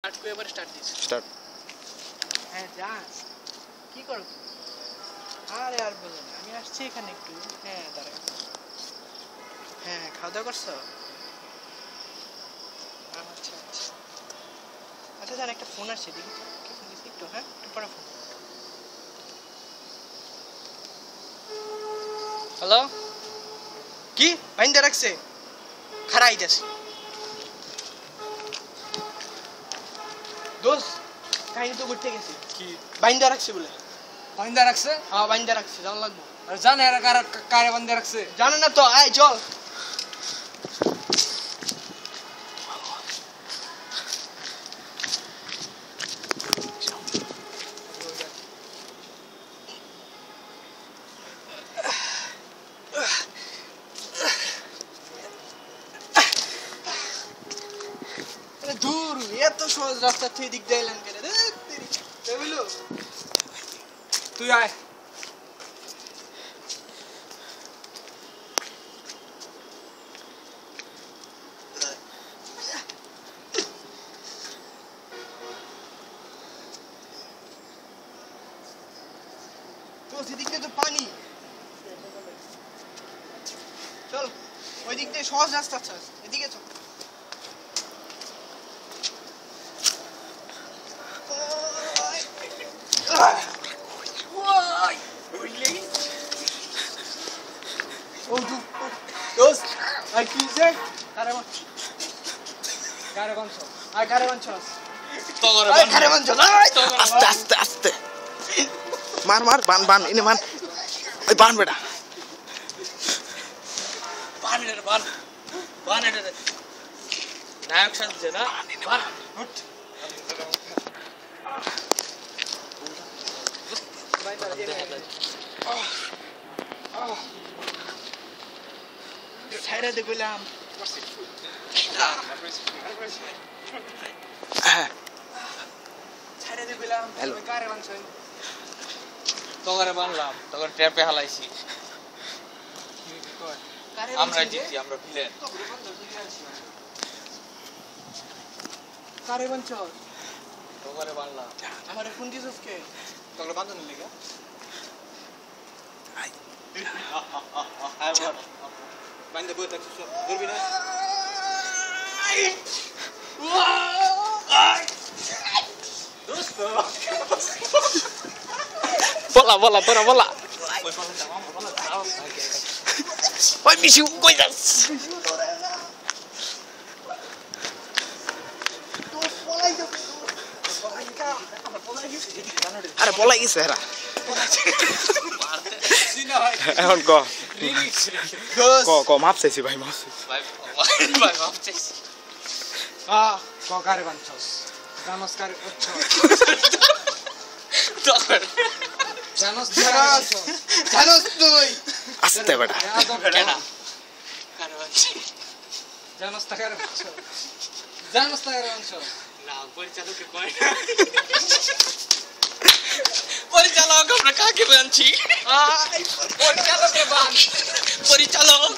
Start করে এবারে start this start. হ্যাঁ যা কি করো আরে আর বলো না আমি আসছি এখানে একটু হ্যাঁ দাঁড়া হ্যাঁ খাওয়া দাওয়া করছো আচ্ছা আচ্ছা আচ্ছা স্যার একটা ফোন আসছে দেখি তো কে ফোন দিচ্ছে একটু হ্যাঁ একটু পরে ফোন হ্যালো কি বাইন্দা রাখছে খারাই যাচ্ছে দোস্ত কাহিনী তো করতে গেছি কি বাইন্দা রাখছে বলে বান্দা রাখছে? হ্যাঁ বাইন্দা রাখছে জানা লাগবো আর জানে এরা কারে বান্দা রাখছে? জানে না তো আয় চল দূর এত সহজ রাস্তা থেকে দিক দিয়ে এলাম কেন বুঝলো তুই আয়। তো সেদিক দিয়ে তো পানি চল ওই দিক দিয়ে সহজ রাস্তা আছে এদিকে চল দোস্ত আর কি যে কারে বাঞ্চ আর কারে বাঞ্চ কারে বাঞ্চ আস্তে আস্তে আস্তে মার মার বান বান ইনে মান ওই বান বেটা নায়ক সাজছে না? ছাইরা দে কইলাম হ্যাঁ ছাইরা দে কইলাম হ্যালো। কারে বাঞ্চ তগরে বানলাম, তগরে ট্র্যাপে হালাইছি। কারে আমরা জিতছি, আমরা প্লেয়ার। কারে বাঞ্চ তগরে বানলাম। আমারে ফোন দিছস কে তগরে বান্ধনের লেগে? আই বান্ধে বই থাকছিস, ধরবি না? বলা বলা তোরা বলা ওই মিশু কই যাস আরে পলাই গেছে এরা এখন ক ক মাপ চাইছি ভাই মাপ চাইছি কারে বানছস? নমস্কার জানোস জানোস তুই আস্তে বেটা কেনা কারে বানছি? জানোস কারে বানছস? জানোস কারে বানছস? না, পরিচালককে কয় না। পরিচালক আমরা কাকে বানছি? পরিচালককে বান। পরিচালক